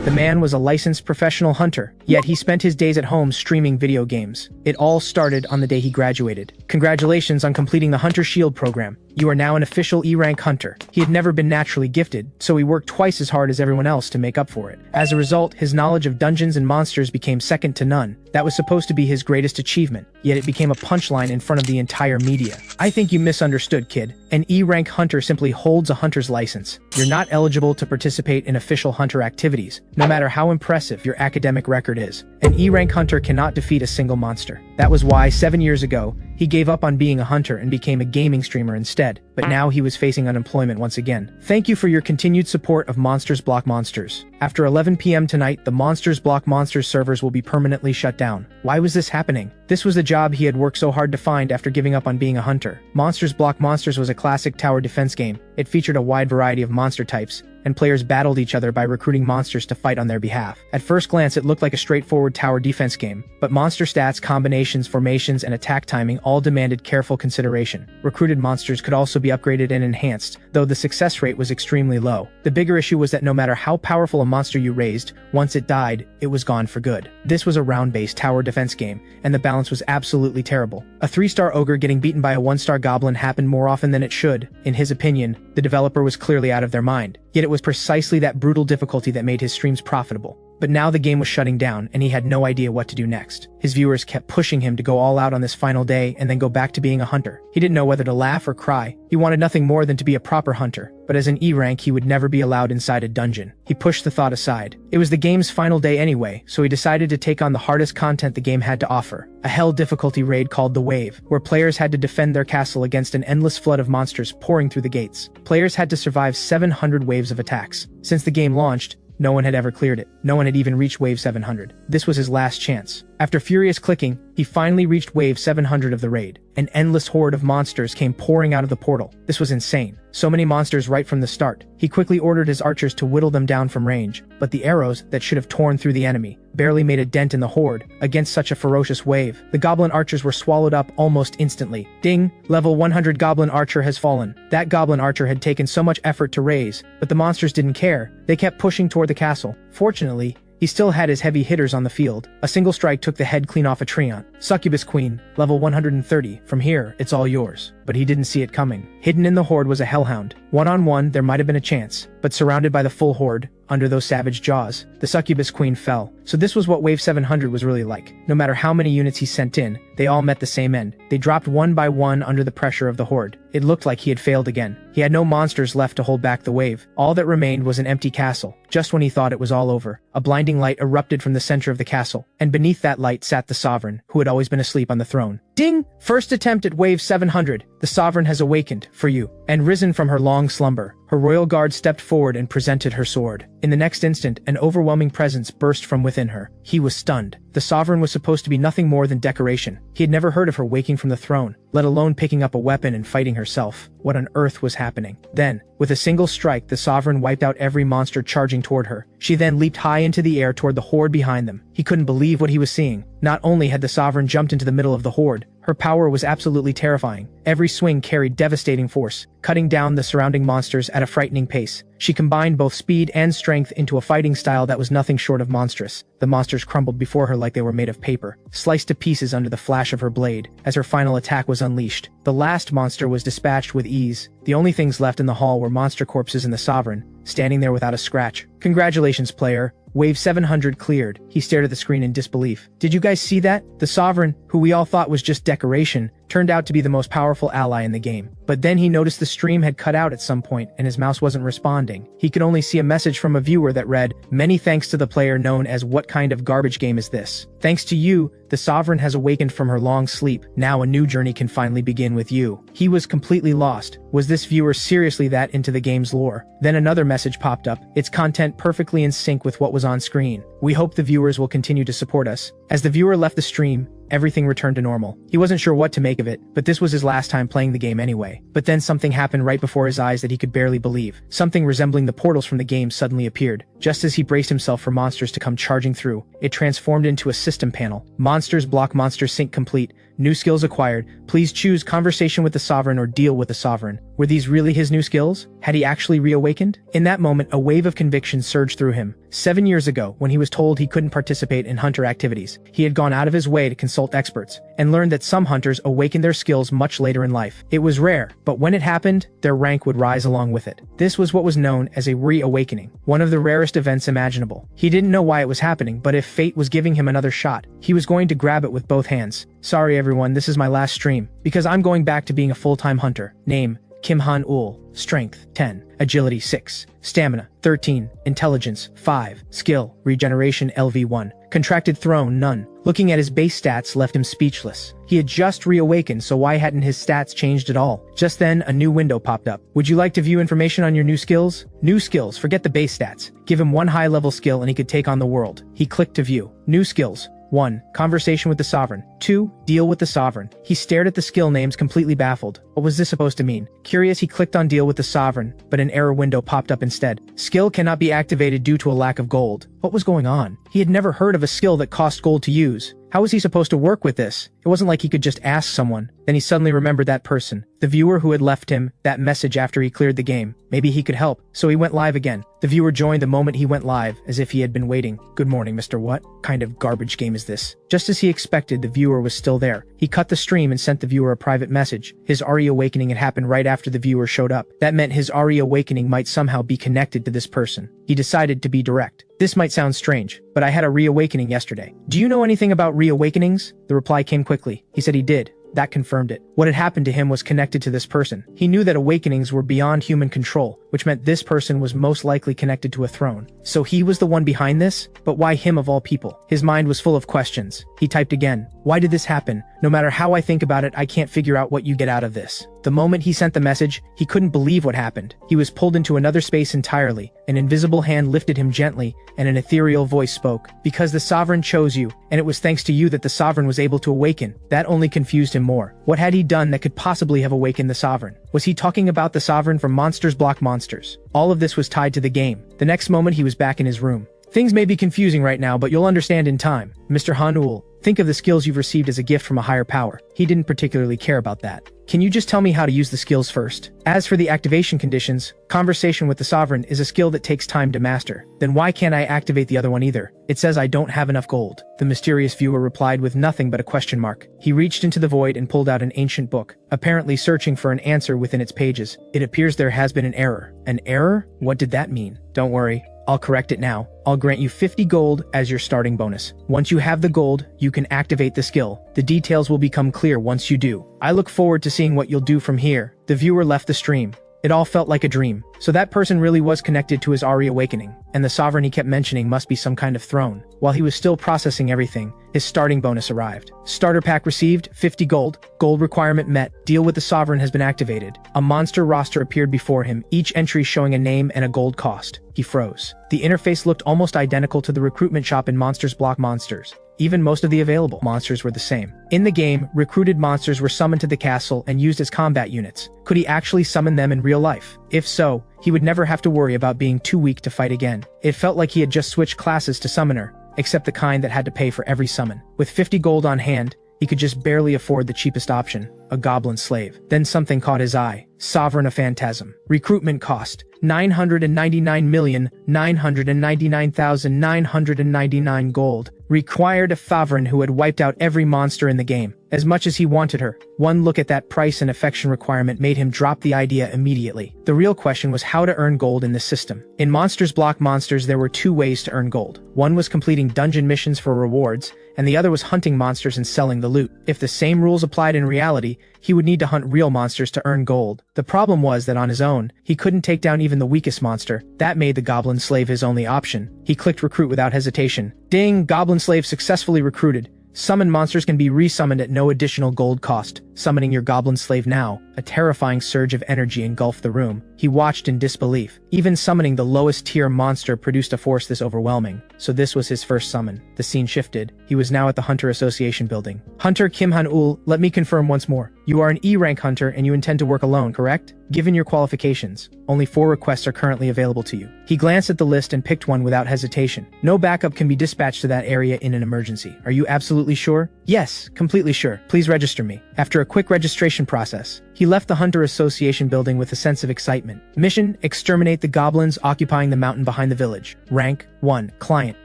The man was a licensed professional hunter, yet he spent his days at home streaming video games. It all started on the day he graduated. Congratulations on completing the Hunter Shield program. You are now an official E-rank hunter. He had never been naturally gifted, so he worked twice as hard as everyone else to make up for it. As a result, his knowledge of dungeons and monsters became second to none. That was supposed to be his greatest achievement, yet it became a punchline in front of the entire media. I think you misunderstood, kid. An E-rank hunter simply holds a hunter's license. You're not eligible to participate in official hunter activities, no matter how impressive your academic record is. An E-rank hunter cannot defeat a single monster. That was why, 7 years ago, he gave up on being a hunter and became a gaming streamer instead, but now he was facing unemployment once again. Thank you for your continued support of Monsters Block Monsters. After 11 p.m. tonight, the Monsters Block Monsters servers will be permanently shut down. Why was this happening? This was the job he had worked so hard to find after giving up on being a hunter. Monsters Block Monsters was a classic tower defense game. It featured a wide variety of monster types, and players battled each other by recruiting monsters to fight on their behalf. At first glance, it looked like a straightforward tower defense game, but monster stats, combinations, formations, and attack timing all demanded careful consideration. Recruited monsters could also be upgraded and enhanced, though the success rate was extremely low. The bigger issue was that no matter how powerful a monster you raised, once it died, it was gone for good. This was a round-based tower defense game, and the balance was absolutely terrible. A 3-star ogre getting beaten by a 1-star goblin happened more often than it should. In his opinion, the developer was clearly out of their mind. Yet it was precisely that brutal difficulty that made his streams profitable. But now the game was shutting down, and he had no idea what to do next. His viewers kept pushing him to go all out on this final day and then go back to being a hunter. He didn't know whether to laugh or cry. He wanted nothing more than to be a proper hunter, but as an E-rank he would never be allowed inside a dungeon. He pushed the thought aside. It was the game's final day anyway, so he decided to take on the hardest content the game had to offer. A hell difficulty raid called the Wave, where players had to defend their castle against an endless flood of monsters pouring through the gates. Players had to survive 700 waves of attacks. Since the game launched, no one had ever cleared it. No one had even reached wave 700. This was his last chance. After furious clicking, he finally reached wave 700 of the raid. An endless horde of monsters came pouring out of the portal. This was insane. So many monsters right from the start. He quickly ordered his archers to whittle them down from range, but the arrows that should have torn through the enemy barely made a dent in the horde. Against such a ferocious wave, the goblin archers were swallowed up almost instantly. Ding! Level 100 goblin archer has fallen. That goblin archer had taken so much effort to raise, but the monsters didn't care. They kept pushing toward the castle. Fortunately, he still had his heavy hitters on the field. A single strike took the head clean off a treant. Succubus Queen, level 130. From here, it's all yours. But he didn't see it coming. Hidden in the horde was a hellhound. One-on-one, there might have been a chance, but surrounded by the full horde, under those savage jaws, the Succubus Queen fell. So this was what Wave 700 was really like. No matter how many units he sent in, they all met the same end. They dropped one by one under the pressure of the horde. It looked like he had failed again. He had no monsters left to hold back the wave. All that remained was an empty castle. Just when he thought it was all over, a blinding light erupted from the center of the castle, and beneath that light sat the Sovereign, who had always been asleep on the throne. Ding! First attempt at Wave 700. The Sovereign has awakened, for you, and risen from her long slumber. Her royal guard stepped forward and presented her sword. In the next instant, an overwhelming presence burst from within her. He was stunned. The Sovereign was supposed to be nothing more than decoration. He had never heard of her waking from the throne, let alone picking up a weapon and fighting herself. What on earth was happening? Then, with a single strike, the Sovereign wiped out every monster charging toward her. She then leaped high into the air toward the horde behind them. He couldn't believe what he was seeing. Not only had the Sovereign jumped into the middle of the horde, her power was absolutely terrifying. Every swing carried devastating force, cutting down the surrounding monsters at a frightening pace. She combined both speed and strength into a fighting style that was nothing short of monstrous. The monsters crumbled before her like they were made of paper, sliced to pieces under the flash of her blade, as her final attack was unleashed. The last monster was dispatched with ease. The only things left in the hall were monster corpses and the Sovereign, standing there without a scratch. Congratulations, player. Wave 700 cleared. He stared at the screen in disbelief. Did you guys see that? The Sovereign, who we all thought was just decoration, turned out to be the most powerful ally in the game. But then he noticed the stream had cut out at some point and his mouse wasn't responding. He could only see a message from a viewer that read, "Many thanks to the player known as What Kind of Garbage Game Is This? Thanks to you, the Sovereign has awakened from her long sleep. Now a new journey can finally begin with you." He was completely lost. Was this viewer seriously that into the game's lore? Then another message popped up, its content perfectly in sync with what was on screen. We hope the viewers will continue to support us. As the viewer left the stream, everything returned to normal. He wasn't sure what to make of it, but this was his last time playing the game anyway. But then something happened right before his eyes that he could barely believe. Something resembling the portals from the game suddenly appeared. Just as he braced himself for monsters to come charging through, it transformed into a system panel. Monsters block, monsters sync complete. New skills acquired. Please choose conversation with the sovereign or deal with the sovereign. Were these really his new skills? Had he actually reawakened? In that moment, a wave of conviction surged through him. 7 years ago, when he was told he couldn't participate in hunter activities, he had gone out of his way to consult experts and learned that some hunters awakened their skills much later in life. It was rare, but when it happened, their rank would rise along with it. This was what was known as a reawakening, one of the rarest events imaginable. He didn't know why it was happening, but if fate was giving him another shot, he was going to grab it with both hands. Sorry everyone, this is my last stream, because I'm going back to being a full-time hunter. Name, Kim Han-ul. Strength, 10. Agility, 6. Stamina, 13. Intelligence, 5. Skill, Regeneration LV1. Contracted Throne, none. Looking at his base stats left him speechless. He had just reawakened, so why hadn't his stats changed at all? Just then, a new window popped up. Would you like to view information on your new skills? New skills, forget the base stats. Give him one high-level skill and he could take on the world. He clicked to view. New skills. 1. Conversation with the sovereign. 2. Deal with the sovereign. He stared at the skill names completely baffled. What was this supposed to mean? Curious, he clicked on deal with the sovereign, but an error window popped up instead. Skill cannot be activated due to a lack of gold. What was going on? He had never heard of a skill that cost gold to use. How was he supposed to work with this? It wasn't like he could just ask someone. Then he suddenly remembered that person, the viewer who had left him that message after he cleared the game. Maybe he could help, so he went live again. The viewer joined the moment he went live, as if he had been waiting. Good morning, Mr. What kind of garbage game is this? Just as he expected, the viewer was still there. He cut the stream and sent the viewer a private message. His reawakening had happened right after the viewer showed up. That meant his reawakening might somehow be connected to this person. He decided to be direct. This might sound strange, but I had a reawakening yesterday. Do you know anything about reawakenings? The reply came quickly. He said he did. That confirmed it. What had happened to him was connected to this person. He knew that awakenings were beyond human control, which meant this person was most likely connected to a throne. So he was the one behind this? But why him of all people? His mind was full of questions. He typed again. Why did this happen? No matter how I think about it, I can't figure out what you get out of this. The moment he sent the message, he couldn't believe what happened. He was pulled into another space entirely. An invisible hand lifted him gently, and an ethereal voice spoke. Because the sovereign chose you, and it was thanks to you that the sovereign was able to awaken. That only confused him more. What had he done that could possibly have awakened the sovereign? Was he talking about the sovereign from Monsters Block Monsters? All of this was tied to the game. The next moment he was back in his room. Things may be confusing right now, but you'll understand in time. Mr. Han-ul, think of the skills you've received as a gift from a higher power. He didn't particularly care about that. Can you just tell me how to use the skills first? As for the activation conditions, conversation with the sovereign is a skill that takes time to master. Then why can't I activate the other one either? It says I don't have enough gold. The mysterious viewer replied with nothing but a question mark. He reached into the void and pulled out an ancient book, apparently searching for an answer within its pages. It appears there has been an error. An error? What did that mean? Don't worry. I'll correct it now. I'll grant you 50 gold as your starting bonus. Once you have the gold, you can activate the skill. The details will become clear once you do. I look forward to seeing what you'll do from here. The viewer left the stream. It all felt like a dream. So that person really was connected to his reawakening, and the sovereign he kept mentioning must be some kind of throne. While he was still processing everything, his starting bonus arrived. Starter pack received, 50 gold. Gold requirement met. Deal with the sovereign has been activated. A monster roster appeared before him, each entry showing a name and a gold cost. He froze. The interface looked almost identical to the recruitment shop in Monsters Block Monsters. Even most of the available monsters were the same. In the game, recruited monsters were summoned to the castle and used as combat units. Could he actually summon them in real life? If so, he would never have to worry about being too weak to fight again. It felt like he had just switched classes to summoner, except the kind that had to pay for every summon. With 50 gold on hand, he could just barely afford the cheapest option, a goblin slave. Then something caught his eye. Sovereign of Phantasm. Recruitment cost, 999,999,999 gold. Required a sovereign who had wiped out every monster in the game. As much as he wanted her, one look at that price and affection requirement made him drop the idea immediately. The real question was how to earn gold in this system. In Monsters Block Monsters, there were two ways to earn gold. One was completing dungeon missions for rewards, and the other was hunting monsters and selling the loot. If the same rules applied in reality, he would need to hunt real monsters to earn gold. The problem was that on his own, he couldn't take down even the weakest monster. That made the goblin slave his only option. He clicked recruit without hesitation. Ding! Goblin slave successfully recruited. Summon monsters can be resummoned at no additional gold cost. Summoning your goblin slave now. A terrifying surge of energy engulfed the room. He watched in disbelief. Even summoning the lowest tier monster produced a force this overwhelming. So this was his first summon. The scene shifted. He was now at the Hunter Association building. Hunter Kim Han-ul, let me confirm once more. You are an E-rank hunter and you intend to work alone, correct? Given your qualifications, only 4 requests are currently available to you. He glanced at the list and picked one without hesitation. No backup can be dispatched to that area in an emergency. Are you absolutely sure? Yes, completely sure. Please register me. After a quick registration process, he left the Hunter Association building with a sense of excitement. Mission: exterminate the goblins occupying the mountain behind the village. Rank: 1. Client,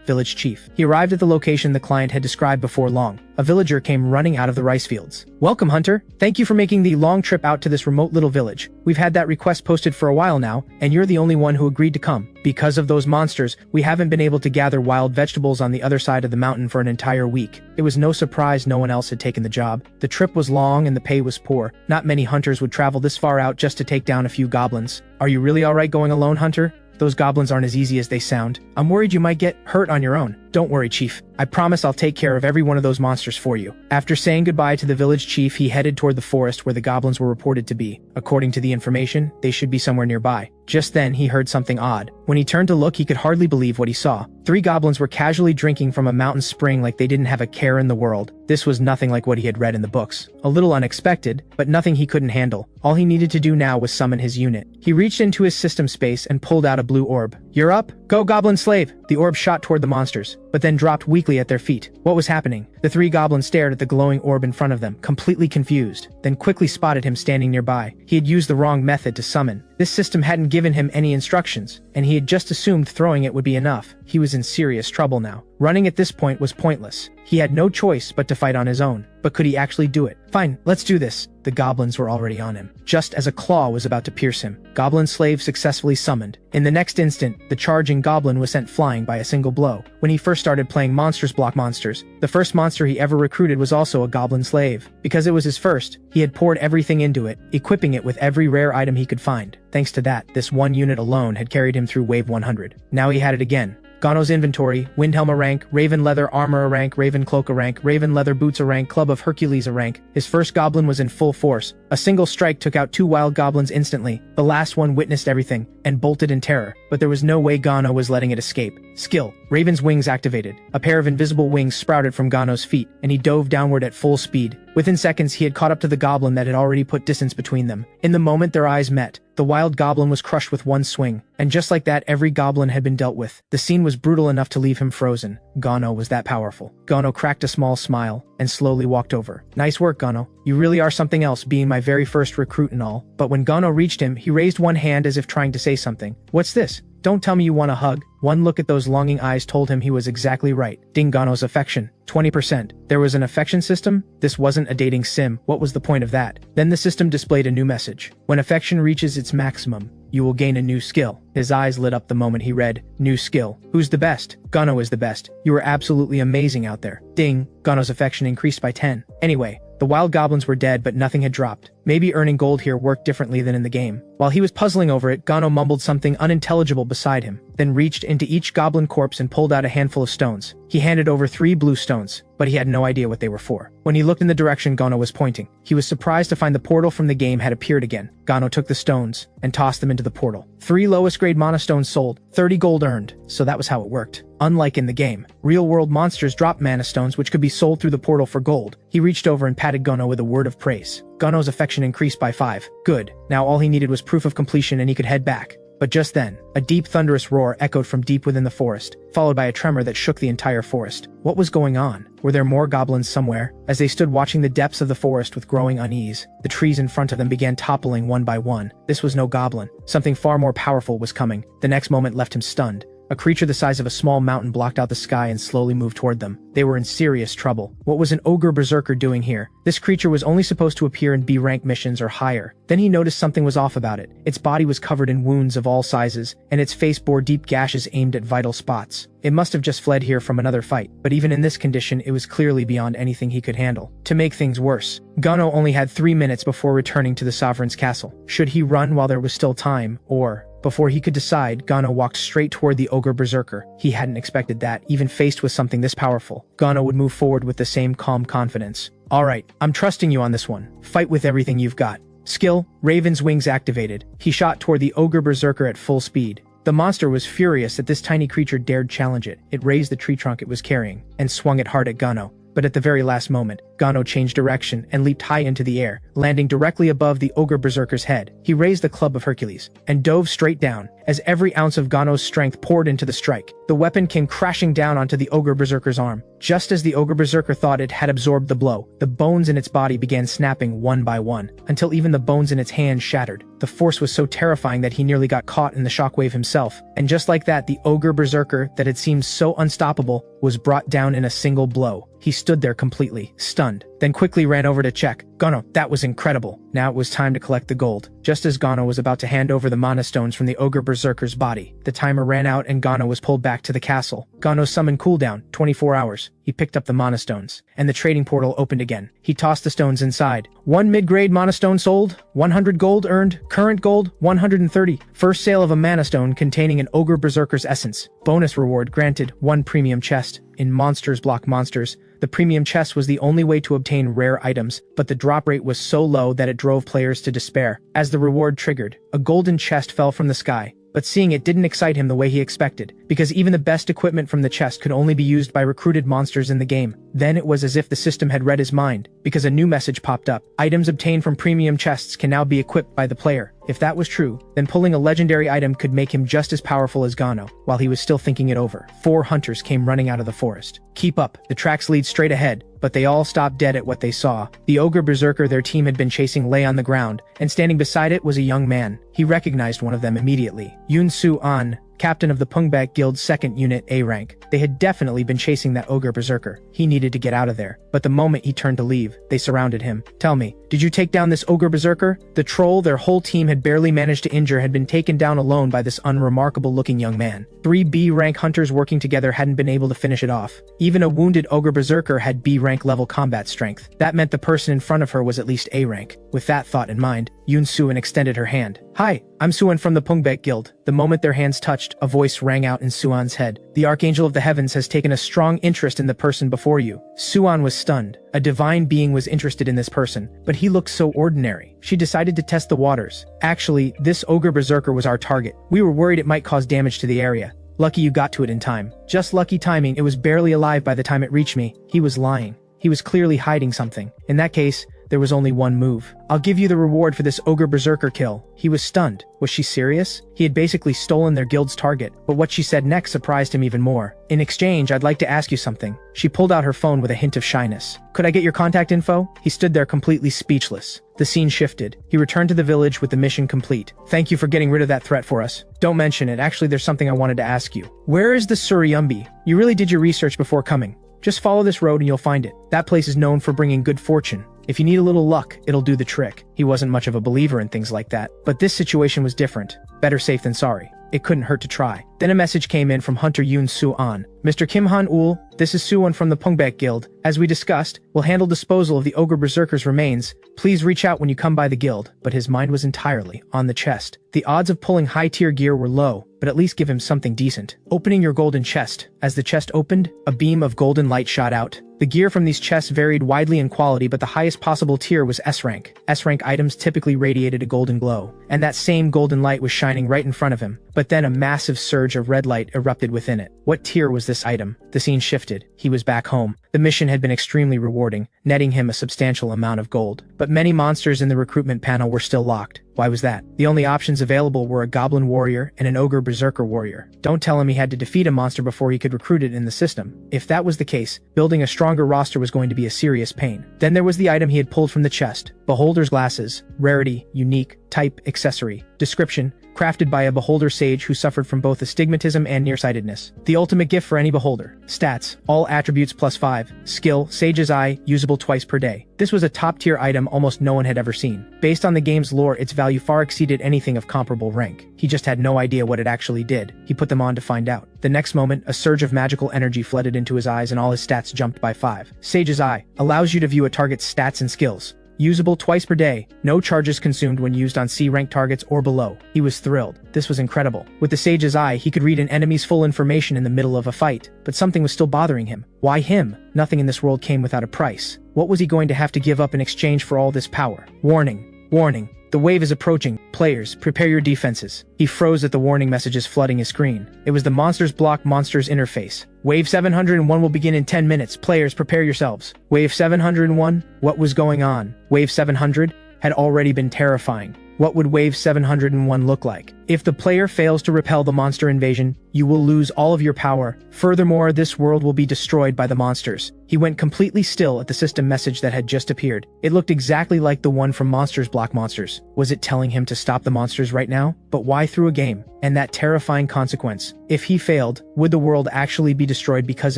Village Chief. He arrived at the location the client had described before long. A villager came running out of the rice fields. Welcome, Hunter. Thank you for making the long trip out to this remote little village. We've had that request posted for a while now, and you're the only one who agreed to come. Because of those monsters, we haven't been able to gather wild vegetables on the other side of the mountain for an entire week. It was no surprise no one else had taken the job. The trip was long and the pay was poor. Not many hunters would travel this far out just to take down a few goblins. Are you really alright going alone, Hunter? Those goblins aren't as easy as they sound. I'm worried you might get hurt on your own. Don't worry, Chief. I promise I'll take care of every one of those monsters for you. After saying goodbye to the village chief, he headed toward the forest where the goblins were reported to be. According to the information, they should be somewhere nearby. Just then, he heard something odd. When he turned to look, he could hardly believe what he saw. 3 goblins were casually drinking from a mountain spring like they didn't have a care in the world. This was nothing like what he had read in the books. A little unexpected, but nothing he couldn't handle. All he needed to do now was summon his unit. He reached into his system space and pulled out a blue orb. You're up. Go, goblin slave. The orb shot toward the monsters, but then dropped weakly at their feet. What was happening? The 3 goblins stared at the glowing orb in front of them, completely confused, then quickly spotted him standing nearby. He had used the wrong method to summon. This system hadn't given him any instructions, and he had just assumed throwing it would be enough. He was in serious trouble now. Running at this point was pointless. He had no choice but to fight on his own. But could he actually do it? Fine, let's do this. The goblins were already on him. Just as a claw was about to pierce him, Goblin Slave successfully summoned. In the next instant, the charging goblin was sent flying by a single blow. When he first started playing Monsters Block Monsters, the first monster he ever recruited was also a Goblin Slave. Because it was his first, he had poured everything into it, equipping it with every rare item he could find. Thanks to that, this one unit alone had carried him through Wave 100. Now he had it again. Gano's inventory: Windhelm a rank, Raven Leather Armor a rank, Raven Cloak a rank, Raven Leather Boots a rank, Club of Hercules a rank. His first goblin was in full force. A single strike took out 2 wild goblins instantly. The last one witnessed everything, and bolted in terror, but there was no way Gano was letting it escape. Skill: Raven's Wings activated. A pair of invisible wings sprouted from Gano's feet, and he dove downward at full speed. Within seconds, he had caught up to the goblin that had already put distance between them. In the moment their eyes met, the wild goblin was crushed with one swing, and just like that, every goblin had been dealt with. The scene was brutal enough to leave him frozen. Gano was that powerful. Gano cracked a small smile, and slowly walked over. Nice work, Gano. You really are something else, being my very first recruit and all. But when Gano reached him, he raised one hand as if trying to say something. What's this? Don't tell me you want a hug. One look at those longing eyes told him he was exactly right. Ding. Gano's affection: 20%. There was an affection system? This wasn't a dating sim. What was the point of that? Then the system displayed a new message. When affection reaches its maximum, you will gain a new skill. His eyes lit up the moment he read, new skill. Who's the best? Gano is the best. You are absolutely amazing out there. Ding. Gano's affection increased by 10. Anyway, the wild goblins were dead, but nothing had dropped. Maybe earning gold here worked differently than in the game. While he was puzzling over it, Gano mumbled something unintelligible beside him, then reached into each goblin corpse and pulled out a handful of stones. He handed over 3 blue stones, but he had no idea what they were for. When he looked in the direction Gano was pointing, he was surprised to find the portal from the game had appeared again. Gano took the stones and tossed them into the portal. 3 lowest grade mana stones sold, 30 gold earned. So that was how it worked. Unlike in the game, real-world monsters drop mana stones which could be sold through the portal for gold. He reached over and patted Gano with a word of praise. Gano's affection increased by 5. Good. Now all he needed was proof of completion and he could head back. But just then, a deep thunderous roar echoed from deep within the forest, followed by a tremor that shook the entire forest. What was going on? Were there more goblins somewhere? As they stood watching the depths of the forest with growing unease, the trees in front of them began toppling one by one. This was no goblin. Something far more powerful was coming. The next moment left him stunned. A creature the size of a small mountain blocked out the sky and slowly moved toward them. They were in serious trouble. What was an ogre berserker doing here? This creature was only supposed to appear in B-rank missions or higher. Then he noticed something was off about it. Its body was covered in wounds of all sizes, and its face bore deep gashes aimed at vital spots. It must have just fled here from another fight, but even in this condition, it was clearly beyond anything he could handle. To make things worse, Gano only had 3 minutes before returning to the Sovereign's castle. Should he run while there was still time, or... Before he could decide, Gano walked straight toward the ogre berserker. He hadn't expected that, even faced with something this powerful. Gano would move forward with the same calm confidence. Alright, I'm trusting you on this one. Fight with everything you've got. Skill, Raven's Wings activated. He shot toward the ogre berserker at full speed. The monster was furious that this tiny creature dared challenge it. It raised the tree trunk it was carrying and swung it hard at Gano. But at the very last moment, Gano changed direction and leaped high into the air, landing directly above the ogre berserker's head. He raised the club of Hercules and dove straight down. As every ounce of Gano's strength poured into the strike, the weapon came crashing down onto the ogre berserker's arm. Just as the ogre berserker thought it had absorbed the blow, the bones in its body began snapping one by one, until even the bones in its hands shattered. The force was so terrifying that he nearly got caught in the shockwave himself, and just like that, the ogre berserker that had seemed so unstoppable was brought down in a single blow. He stood there completely stunned, then quickly ran over to check. Gano, that was incredible. Now it was time to collect the gold. Just as Gano was about to hand over the mana stones from the ogre berserker's body, the timer ran out and Gano was pulled back to the castle. Gano summoned cooldown, 24 hours. He picked up the mana stones, and the trading portal opened again. He tossed the stones inside. 1 mid-grade mana stone sold, 100 gold earned, current gold, 130. First sale of a mana stone containing an ogre berserker's essence. Bonus reward granted, 1 premium chest. In Monsters Block Monsters, the premium chest was the only way to obtain rare items, but the drop rate was so low that it drove players to despair. As the reward triggered, a golden chest fell from the sky. But seeing it didn't excite him the way he expected, because even the best equipment from the chest could only be used by recruited monsters in the game. Then it was as if the system had read his mind, because a new message popped up. Items obtained from premium chests can now be equipped by the player. If that was true, then pulling a legendary item could make him just as powerful as Gano. While he was still thinking it over, 4 hunters came running out of the forest. Keep up, the tracks lead straight ahead, but they all stopped dead at what they saw. The ogre berserker their team had been chasing lay on the ground, and standing beside it was a young man. He recognized one of them immediately. Yun-Su An, captain of the Pungbak Guild's 2nd Unit A rank. They had definitely been chasing that ogre berserker. He needed to get out of there, but the moment he turned to leave, they surrounded him. Tell me, did you take down this ogre berserker? The troll their whole team had barely managed to injure had been taken down alone by this unremarkable-looking young man. 3 B-rank hunters working together hadn't been able to finish it off. Even a wounded ogre berserker had B-rank level combat strength. That meant the person in front of her was at least A rank. With that thought in mind, Yun-Suan extended her hand. Hi, I'm Suan from the Pungbak Guild. The moment their hands touched, a voice rang out in Suan's head. The Archangel of the Heavens has taken a strong interest in the person before you. Suan was stunned. A divine being was interested in this person, but he looked so ordinary. She decided to test the waters. Actually, this ogre berserker was our target. We were worried it might cause damage to the area. Lucky you got to it in time. Just lucky timing, it was barely alive by the time it reached me. He was lying. He was clearly hiding something. In that case, there was only one move. I'll give you the reward for this ogre berserker kill. He was stunned. Was she serious? He had basically stolen their guild's target, but what she said next surprised him even more. In exchange, I'd like to ask you something. She pulled out her phone with a hint of shyness. Could I get your contact info? He stood there completely speechless. The scene shifted. He returned to the village with the mission complete. Thank you for getting rid of that threat for us. Don't mention it. Actually, there's something I wanted to ask you. Where is the Suryumbi? You really did your research before coming. Just follow this road and you'll find it. That place is known for bringing good fortune. If you need a little luck, it'll do the trick. He wasn't much of a believer in things like that, but this situation was different. Better safe than sorry. It couldn't hurt to try. Then a message came in from Hunter Yun-Su An. Mr. Kim Han-ul, this is Suwon from the Pungbak Guild. As we discussed, we'll handle disposal of the ogre berserker's remains. Please reach out when you come by the guild. But his mind was entirely on the chest. The odds of pulling high-tier gear were low, but at least give him something decent. Opening your golden chest. As the chest opened, a beam of golden light shot out. The gear from these chests varied widely in quality, but the highest possible tier was S-rank. S-rank items typically radiated a golden glow, and that same golden light was shining right in front of him. But then a massive surge of red light erupted within it. What tier was this item? The scene shifted. He was back home. The mission had been extremely rewarding, netting him a substantial amount of gold. But many monsters in the recruitment panel were still locked. Why was that? The only options available were a goblin warrior and an ogre berserker warrior. Don't tell him he had to defeat a monster before he could recruit it in the system. If that was the case, building a stronger roster was going to be a serious pain. Then there was the item he had pulled from the chest. Beholder's glasses. Rarity, unique, type, accessory. Description: crafted by a beholder sage who suffered from both astigmatism and nearsightedness. The ultimate gift for any beholder. Stats: all attributes +5. Skill: Sage's Eye, usable twice per day. This was a top-tier item almost no one had ever seen. Based on the game's lore, its value far exceeded anything of comparable rank. He just had no idea what it actually did. He put them on to find out. The next moment, a surge of magical energy flooded into his eyes and all his stats jumped by 5. Sage's Eye allows you to view a target's stats and skills. Usable twice per day, no charges consumed when used on C-rank targets or below. He was thrilled. This was incredible. With the Sage's Eye, he could read an enemy's full information in the middle of a fight, but something was still bothering him. Why him? Nothing in this world came without a price. What was he going to have to give up in exchange for all this power? Warning: Warning. The wave is approaching. Players, prepare your defenses. He froze at the warning messages flooding his screen. It was the Monsters Block Monsters interface. Wave 701 will begin in 10 minutes. Players, prepare yourselves. Wave 701? What was going on? Wave 700 had already been terrifying. What would Wave 701 look like? If the player fails to repel the monster invasion, you will lose all of your power. Furthermore, this world will be destroyed by the monsters. He went completely still at the system message that had just appeared. It looked exactly like the one from Monsters Block Monsters. Was it telling him to stop the monsters right now? But why through a game? And that terrifying consequence. If he failed, would the world actually be destroyed because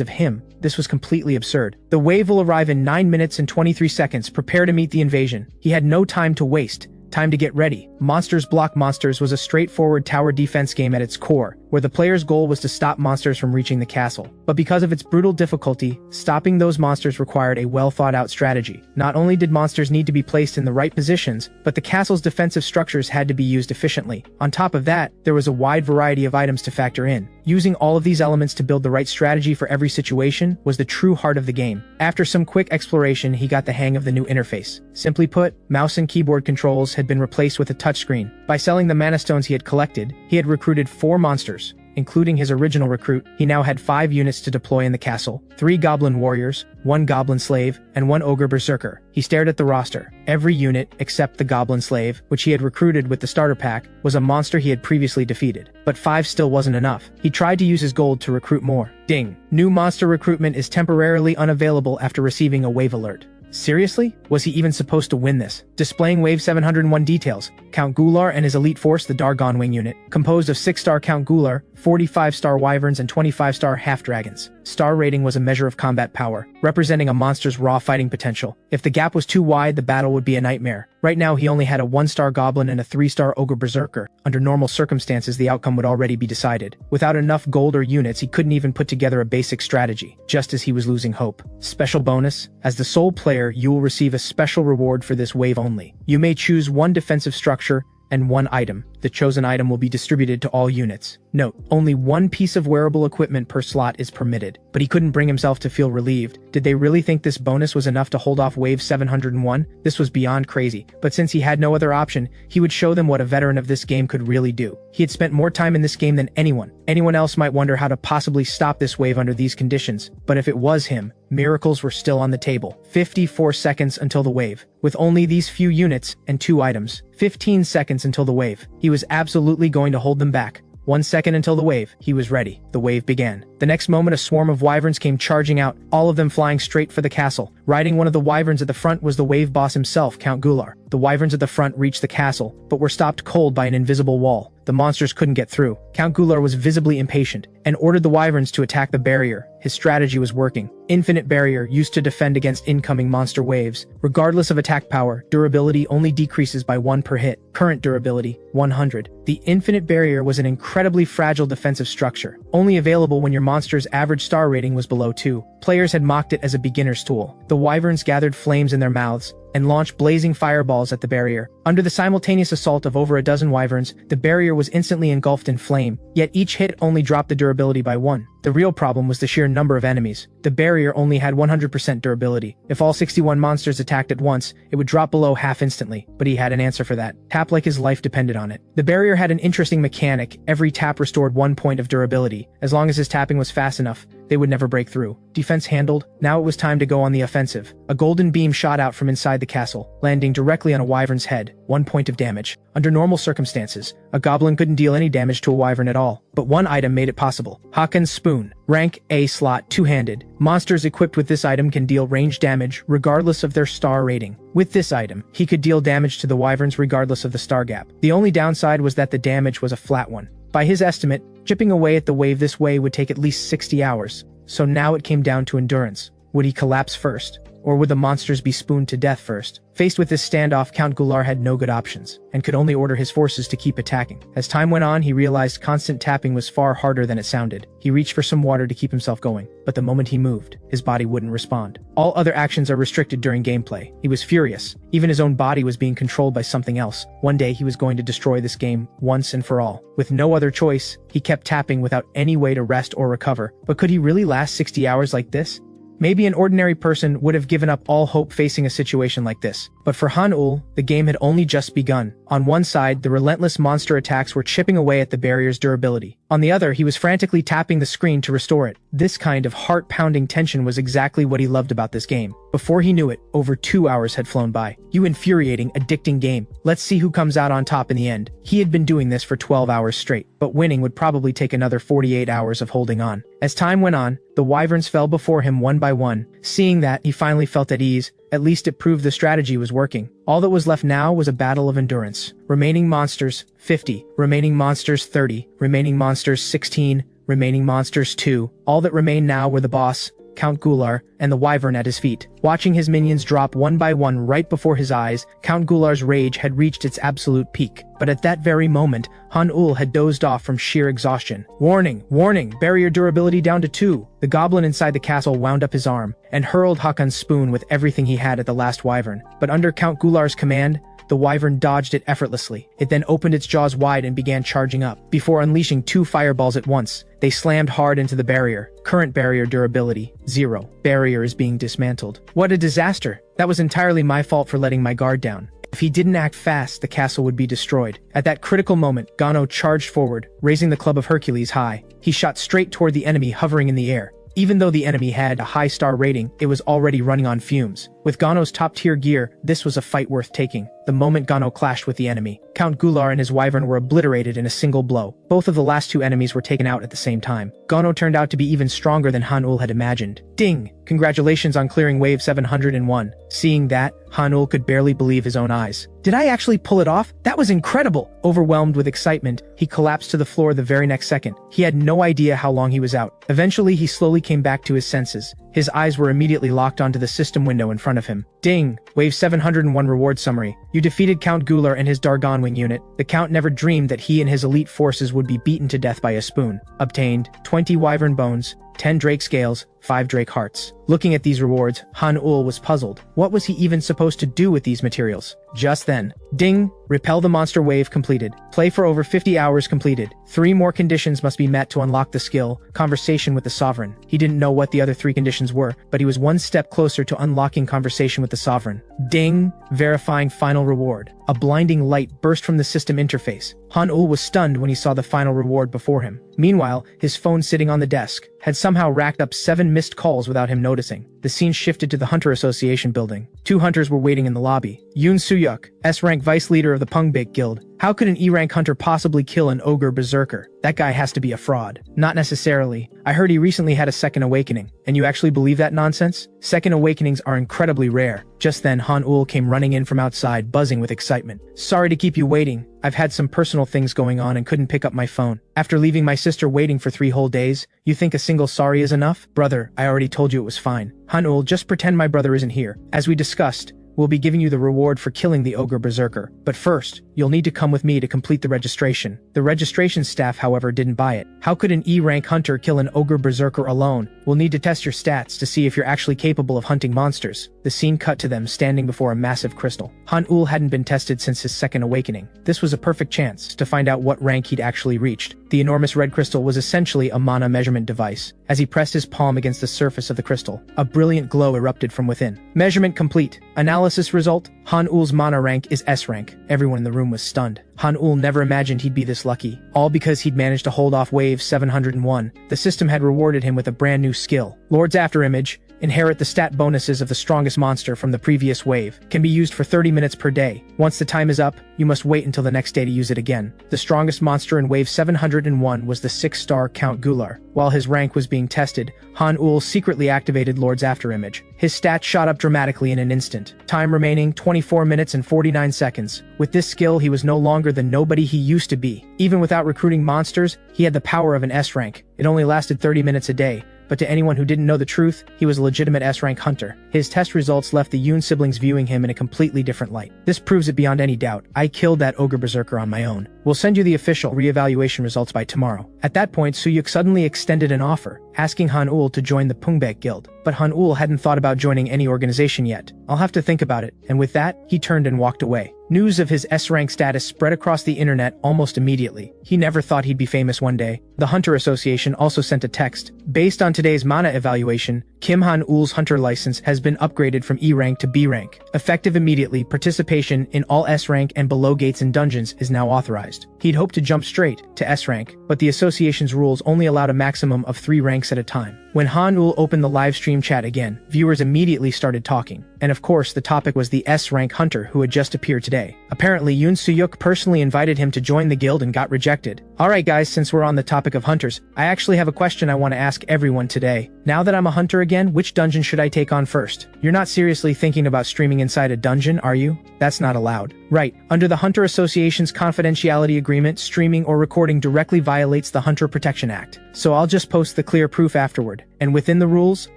of him? This was completely absurd. The wave will arrive in 9 minutes and 23 seconds. Prepare to meet the invasion. He had no time to waste. Time to get ready. Monsters Block Monsters was a straightforward tower defense game at its core, where the player's goal was to stop monsters from reaching the castle. But because of its brutal difficulty, stopping those monsters required a well-thought-out strategy. Not only did monsters need to be placed in the right positions, but the castle's defensive structures had to be used efficiently. On top of that, there was a wide variety of items to factor in. Using all of these elements to build the right strategy for every situation was the true heart of the game. After some quick exploration, he got the hang of the new interface. Simply put, mouse and keyboard controls had been replaced with a touchscreen. By selling the mana stones he had collected, he had recruited 4 monsters. Including his original recruit, he now had 5 units to deploy in the castle, 3 goblin warriors, 1 goblin slave, and 1 ogre berserker. He stared at the roster. Every unit, except the goblin slave, which he had recruited with the starter pack, was a monster he had previously defeated. But 5 still wasn't enough. He tried to use his gold to recruit more. Ding! New monster recruitment is temporarily unavailable after receiving a wave alert. Seriously? Was he even supposed to win this? Displaying Wave 701 details. Count Gular and his elite force, the Dargon Wing unit, composed of 6-star Count Gular, 45-star Wyverns, and 25-star Half-Dragons. Star rating was a measure of combat power, representing a monster's raw fighting potential. If the gap was too wide, the battle would be a nightmare. Right now, he only had a 1-star Goblin and a 3-star Ogre Berserker. Under normal circumstances, the outcome would already be decided. Without enough gold or units, he couldn't even put together a basic strategy, just as he was losing hope. Special bonus: as the sole player, you will receive a special reward for this wave only. You may choose 1 defensive structure and 1 item. The chosen item will be distributed to all units. Note, only 1 piece of wearable equipment per slot is permitted. But he couldn't bring himself to feel relieved. Did they really think this bonus was enough to hold off Wave 701? This was beyond crazy. But since he had no other option, he would show them what a veteran of this game could really do. He had spent more time in this game than anyone. Anyone else might wonder how to possibly stop this wave under these conditions. But if it was him, miracles were still on the table. 54 seconds until the wave. With only these few units and 2 items. 15 seconds until the wave. He was absolutely going to hold them back. 1 second until the wave. He was ready. The wave began. The next moment, a swarm of wyverns came charging out, all of them flying straight for the castle. Riding one of the wyverns at the front was the wave boss himself, Count Gular. The wyverns at the front reached the castle, but were stopped cold by an invisible wall. The monsters couldn't get through. Count Gular was visibly impatient, and ordered the wyverns to attack the barrier. His strategy was working. Infinite Barrier, used to defend against incoming monster waves. Regardless of attack power, durability only decreases by 1 per hit. Current durability, 100. The Infinite Barrier was an incredibly fragile defensive structure, only available when your monster's average star rating was below 2. Players had mocked it as a beginner's tool. The wyverns gathered flames in their mouths and launched blazing fireballs at the barrier. Under the simultaneous assault of over a dozen wyverns, the barrier was instantly engulfed in flame, yet each hit only dropped the durability by 1. The real problem was the sheer number of enemies. The barrier only had 100% durability. If all 61 monsters attacked at once, it would drop below half instantly, but he had an answer for that. Tap like his life depended on it. The barrier had an interesting mechanic. Every tap restored 1 point of durability. As long as his tapping was fast enough, they would never break through. Defense handled. Now it was time to go on the offensive. A golden beam shot out from inside the castle, landing directly on a wyvern's head. 1 point of damage. Under normal circumstances, a goblin couldn't deal any damage to a wyvern at all, but 1 item made it possible. Hakon's Spoon. Rank A slot, 2-handed. Monsters equipped with this item can deal range damage regardless of their star rating. With this item, he could deal damage to the wyverns regardless of the star gap. The only downside was that the damage was a flat one. By his estimate, chipping away at the wave this way would take at least 60 hours. So now it came down to endurance. Would he collapse first? Or would the monsters be spooned to death first? Faced with this standoff, Count Gular had no good options, and could only order his forces to keep attacking. As time went on, he realized constant tapping was far harder than it sounded. He reached for some water to keep himself going, but the moment he moved, his body wouldn't respond. All other actions are restricted during gameplay. He was furious. Even his own body was being controlled by something else. One day he was going to destroy this game, once and for all. With no other choice, he kept tapping without any way to rest or recover. But could he really last 60 hours like this? Maybe an ordinary person would have given up all hope facing a situation like this. But for Han-Ul, the game had only just begun. On one side, the relentless monster attacks were chipping away at the barrier's durability. On the other, he was frantically tapping the screen to restore it. This kind of heart-pounding tension was exactly what he loved about this game. Before he knew it, over 2 hours had flown by. You infuriating, addicting game. Let's see who comes out on top in the end. He had been doing this for 12 hours straight, but winning would probably take another 48 hours of holding on. As time went on, the wyverns fell before him one by one. Seeing that, he finally felt at ease. At least it proved the strategy was working. All that was left now was a battle of endurance. Remaining monsters, 50. Remaining monsters, 30. Remaining monsters, 16. Remaining monsters, 2. All that remained now were the boss, Count Gular, and the wyvern at his feet. Watching his minions drop one by one right before his eyes, Count Gular's rage had reached its absolute peak. But at that very moment, Han-Ul had dozed off from sheer exhaustion. Warning! Warning! Barrier durability down to 2. The goblin inside the castle wound up his arm, and hurled Hakon's spoon with everything he had at the last wyvern. But under Count Gular's command, the wyvern dodged it effortlessly. It then opened its jaws wide and began charging up. Before unleashing 2 fireballs at once, they slammed hard into the barrier. Current barrier durability, 0. Barrier is being dismantled. What a disaster! That was entirely my fault for letting my guard down. If he didn't act fast, the castle would be destroyed. At that critical moment, Gano charged forward, raising the club of Hercules high. He shot straight toward the enemy hovering in the air. Even though the enemy had a high star rating, it was already running on fumes. With Gano's top-tier gear, this was a fight worth taking. The moment Gano clashed with the enemy, Count Gular and his wyvern were obliterated in a single blow. Both of the last 2 enemies were taken out at the same time. Gano turned out to be even stronger than Han-Ul had imagined. Ding! Congratulations on clearing wave 701. Seeing that, Han-Ul could barely believe his own eyes. Did I actually pull it off? That was incredible! Overwhelmed with excitement, he collapsed to the floor the very next second. He had no idea how long he was out. Eventually, he slowly came back to his senses. His eyes were immediately locked onto the system window in front of him. Ding! Wave 701 reward summary. You defeated Count Gular and his Dargonwing unit. The Count never dreamed that he and his elite forces would be beaten to death by a spoon. Obtained 20 wyvern bones, 10 drake scales, 5 drake hearts. Looking at these rewards, Han-Ul was puzzled. What was he even supposed to do with these materials? Just then, ding! Repel the monster wave completed. Play for over 50 hours completed. 3 more conditions must be met to unlock the skill, Conversation with the Sovereign. He didn't know what the other 3 conditions were, but he was one step closer to unlocking Conversation with the Sovereign. Ding! Verifying final reward. A blinding light burst from the system interface. Han-Ul was stunned when he saw the final reward before him. Meanwhile, his phone sitting on the desk had somehow racked up 7 missed calls without him noticing. The scene shifted to the Hunter Association building. 2 hunters were waiting in the lobby. Yoon Suyuk, S-rank vice leader of the Pungbake Guild. How could an E-rank hunter possibly kill an ogre berserker? That guy has to be a fraud. Not necessarily. I heard he recently had a second awakening. And you actually believe that nonsense? Second awakenings are incredibly rare. Just then, Han-Ul came running in from outside, buzzing with excitement. Sorry to keep you waiting. I've had some personal things going on and couldn't pick up my phone. After leaving my sister waiting for 3 whole days, you think a single sorry is enough? Brother, I already told you it was fine. Han-Ul, just pretend my brother isn't here. As we discussed, we'll be giving you the reward for killing the ogre berserker. But first, you'll need to come with me to complete the registration. The registration staff, however, didn't buy it. How could an E-rank hunter kill an ogre berserker alone? We'll need to test your stats to see if you're actually capable of hunting monsters. The scene cut to them standing before a massive crystal. Han-Ul hadn't been tested since his second awakening. This was a perfect chance to find out what rank he'd actually reached. The enormous red crystal was essentially a mana measurement device. As he pressed his palm against the surface of the crystal, a brilliant glow erupted from within. Measurement complete. Analysis result: Han-Ul's mana rank is S rank. Everyone in the room was stunned. Han-Ul never imagined he'd be this lucky. All because he'd managed to hold off wave 701. The system had rewarded him with a brand new skill. Lord's Afterimage. Inherit the stat bonuses of the strongest monster from the previous wave. Can be used for 30 minutes per day. Once the time is up, you must wait until the next day to use it again. The strongest monster in wave 701 was the 6-star Count Gular. While his rank was being tested, Han-Ul secretly activated Lord's Afterimage. His stats shot up dramatically in an instant. Time remaining 24 minutes and 49 seconds. With this skill, he was no longer the nobody he used to be. Even without recruiting monsters, he had the power of an S rank. It only lasted 30 minutes a day. But to anyone who didn't know the truth, he was a legitimate S-rank hunter. His test results left the Yoon siblings viewing him in a completely different light. This proves it beyond any doubt. I killed that ogre berserker on my own. We'll send you the official re-evaluation results by tomorrow. At that point, Suyuk suddenly extended an offer, asking Han-Ul to join the Pungbake Guild. But Han-Ul hadn't thought about joining any organization yet. I'll have to think about it. And with that, he turned and walked away. News of his S-rank status spread across the internet almost immediately. He never thought he'd be famous one day. The Hunter Association also sent a text. Based on today's mana evaluation, Kim Han-ul's Hunter license has been upgraded from E rank to B rank. Effective immediately, participation in all S rank and below gates and dungeons is now authorized. He'd hoped to jump straight to S rank, but the association's rules only allowed a maximum of 3 ranks at a time. When Han-ul opened the live stream chat again, viewers immediately started talking. And of course, the topic was the S-rank hunter who had just appeared today. Apparently, Yoon Soo-yuk personally invited him to join the guild and got rejected. Alright guys, since we're on the topic of hunters, I actually have a question I want to ask everyone today. Now that I'm a hunter again, which dungeon should I take on first? You're not seriously thinking about streaming inside a dungeon, are you? That's not allowed. Right, under the Hunter Association's confidentiality agreement, streaming or recording directly violates the Hunter Protection Act. So I'll just post the clear proof afterward. And within the rules,